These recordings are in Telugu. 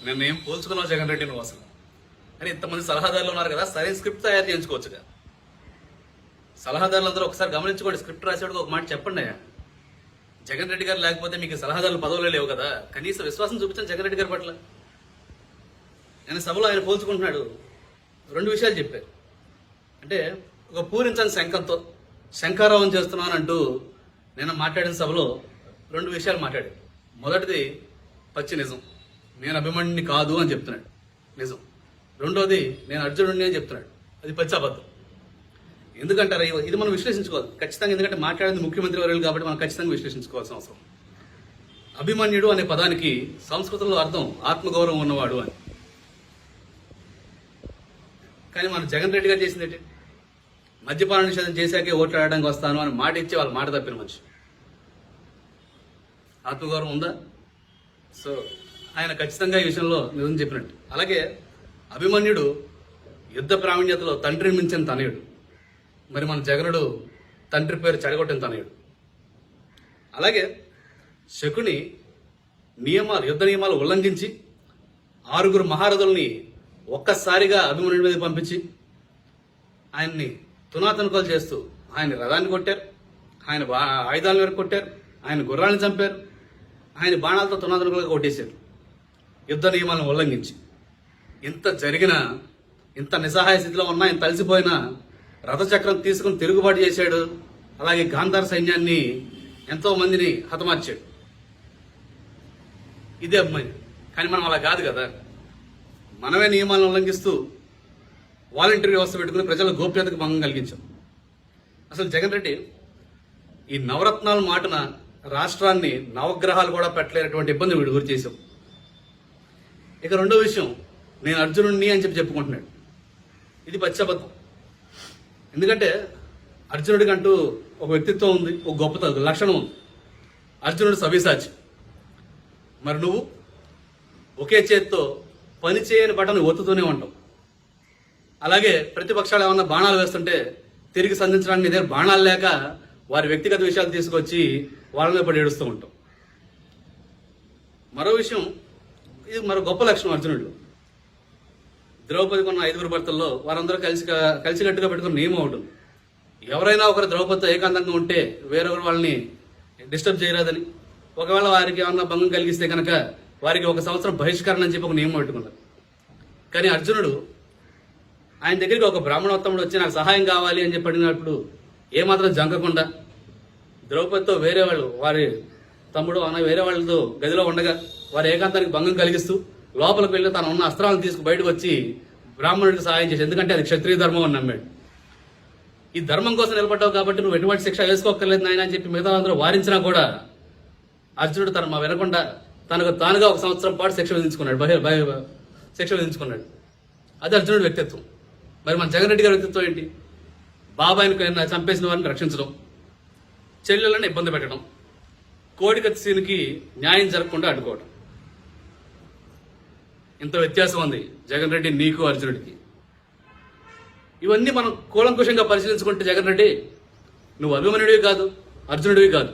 నేను ఏం పోల్చుకున్నావు జగన్ రెడ్డి నువ్వు అసలు అని ఇంతమంది సలహాదారులు ఉన్నారు కదా, సరైన స్క్రిప్ట్ తయారు చేయించుకోవచ్చుగా. సలహాదారులందరూ ఒకసారి గమనించుకోండి, స్క్రిప్ట్ రాసేవాడికి ఒక మాట చెప్పండి అయ్యా. జగన్ రెడ్డి గారు లేకపోతే మీకు సలహాదారులు పదవులే లేవు కదా, కనీస విశ్వాసం చూపించాను జగన్ రెడ్డి గారి పట్ల. నేను సభలో ఆయన పోల్చుకుంటున్నాడు, రెండు విషయాలు చెప్పారు. అంటే ఒక పూరించని శంఖంతో శంఖారావం చేస్తున్నానంటూ నేను మాట్లాడిన సభలో రెండు విషయాలు మాట్లాడాడు. మొదటిది పచ్చి నిజం, నేను అభిమన్యుని కాదు అని చెప్తున్నాడు, నిజం. రెండోది నేను అర్జునుడిని అని చెప్తున్నాడు, అది పచ్చి అబద్ధం. ఎందుకంటారా ఇది మనం విశ్లేషించుకోవాలి ఖచ్చితంగా, ఎందుకంటే మాట్లాడింది ముఖ్యమంత్రి వర్యులు కాబట్టి మనం ఖచ్చితంగా విశ్లేషించుకోవాల్సిన అవసరం. అభిమన్యుడు అనే పదానికి సంస్కృతంలో అర్థం ఆత్మగౌరవం ఉన్నవాడు అని. కానీ మన జగన్ రెడ్డి గారు చేసింది ఏంటి? మద్యపాన నిషేధం చేశాకే ఓట్లు ఆడడానికి వస్తాను అని మాట ఇచ్చి వాళ్ళ మాట తప్పిన మనిషి. ఆత్మగౌరవం ఉందా? సో ఆయన ఖచ్చితంగా ఈ విషయంలో నిజం చెప్పినట్టు. అలాగే అభిమన్యుడు యుద్ధ ప్రావీణ్యతలో తండ్రిని మించిన తనయుడు. మరి మన జగనుడు తండ్రి పేరు చెడగొట్టిన తనయుడు. అలాగే శకుని యుద్ధ నియమాలు ఉల్లంఘించి 6 మహారథుల్ని ఒక్కసారిగా అభిమన్యుడి మీద పంపించి ఆయన్ని తునాతునకలు చేస్తూ ఆయన రథాన్ని కొట్టారు, ఆయన ఆయుధాల వరకు కొట్టారు, ఆయన గుర్రాన్ని చంపారు, ఆయన బాణాలతో తునాతునకలుగా కొట్టేశారు యుద్ధ నియమాలను ఉల్లంఘించి. ఇంత జరిగినా, ఇంత నిస్సహాయ స్థితిలో ఉన్నా, ఇంత తలిసిపోయినా రథచక్రం తీసుకుని తిరుగుబాటు చేశాడు. అలాగే గాంధార సైన్యాన్ని ఎంతో మందిని హతమార్చాడు. ఇదే అభిమన్యుడు. కానీ మనం అలా కాదు కదా, మనమే నియమాలను ఉల్లంఘిస్తూ వాలంటీర్ వ్యవస్థ పెట్టుకుని ప్రజల గోప్యతకు భంగం కలిగించాం. అసలు జగన్ రెడ్డి ఈ నవరత్నాల మాటన రాష్ట్రాన్ని నవగ్రహాలు కూడా పెట్టలేనటువంటి ఇబ్బంది వీడు గురి చేశాం. ఇక రెండో విషయం, నేను అర్జునుడిని అని చెప్పుకుంటున్నాడు. ఇది పచ్చబద్ధం. ఎందుకంటే అర్జునుడికి అంటూ ఒక వ్యక్తిత్వం ఉంది, ఒక గొప్ప లక్షణం ఉంది. అర్జునుడు సవ్యసాచి. మరి నువ్వు ఒకే చేతితో పని చేయని బటన్ ఒత్తుతూనే ఉంటావు. అలాగే ప్రతిపక్షాలు ఏమన్నా బాణాలు వేస్తుంటే తిరిగి సంధించడానికి నీ దగ్గర బాణాలు లేక వారి వ్యక్తిగత విషయాలు తీసుకొచ్చి వాళ్ళ మీద పడి ఏడుస్తూ ఉంటాం. మరో విషయం, ఇది మరో గొప్ప లక్షణం అర్జునుడు. ద్రౌపదికి ఉన్న 5 భర్తల్లో వారందరూ కలిసికట్టుగా పెట్టుకున్న నియమం ఉంటుంది. ఎవరైనా ఒకరు ద్రౌపదితో ఏకాంతంగా ఉంటే వేరొకరు వాళ్ళని డిస్టర్బ్ చేయరాదని, ఒకవేళ వారికి ఏమన్నా భంగం కలిగిస్తే కనుక వారికి 1 సంవత్సరం బహిష్కరణ అని చెప్పి ఒక నియమం పెట్టుకున్నారు. కానీ అర్జునుడు ఆయన దగ్గరికి ఒక బ్రాహ్మణోత్తముడు వచ్చి నాకు సహాయం కావాలి అని చెప్పి అడిగినప్పుడు ఏమాత్రం జంకకుండా ద్రౌపదితో వేరే వాళ్ళు, వారి తమ్ముడు అన్న వేరే వాళ్ళతో గదిలో ఉండగా వారి ఏకాంతానికి భంగం కలిగిస్తూ లోపలికి వెళ్ళి తను ఉన్న అస్త్రాలను తీసుకు బయటకు వచ్చి బ్రాహ్మణుడికి సహాయం చేసి, ఎందుకంటే అది క్షత్రియ ధర్మం అని నమ్మాడు. ఈ ధర్మం కోసం నిలబడ్డావు కాబట్టి నువ్వు ఎటువంటి శిక్ష వేసుకోక్కర్లేదు నాయన అని చెప్పి మిగతా అందరూ వారించినా కూడా అర్జునుడు తన వినకుండా తనకు తానుగా 1 సంవత్సరం పాటు శిక్ష విధించుకున్నాడు. అది అర్జునుడి వ్యక్తిత్వం. మరి మన జగన్ రెడ్డి గారి వ్యక్తిత్వం ఏంటి? బాబాయిని చంపేసిన వారిని రక్షించడం, చెల్లెలను ఇబ్బంది పెట్టడం, కోడికత్తి సీన్కి న్యాయం జరగకుండా అడ్డుకోవడం. ఇంత వ్యత్యాసం ఉంది జగన్ రెడ్డి నీకు అర్జునుడికి. ఇవన్నీ మనం కూలంకుషంగా పరిశీలించుకుంటే జగన్ రెడ్డి నువ్వు అభిమన్యుడివి కాదు, అర్జునుడివి కాదు,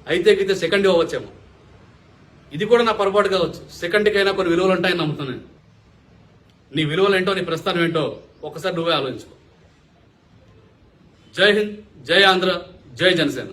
అయితే గితే సెకండ్ అవ్వచ్చేమో. ఇది కూడా నా పొరపాటు కావచ్చు. సెకండ్కైనా కొన్ని విలువలు ఉంటాయని నమ్ముతున్నాను. నీ విలువలు ఏంటో, నీ ప్రస్థానం ఏంటో ఒకసారి నువ్వే ఆలోచించుకో. జై హింద్, జై ఆంధ్ర, జై జనసేన.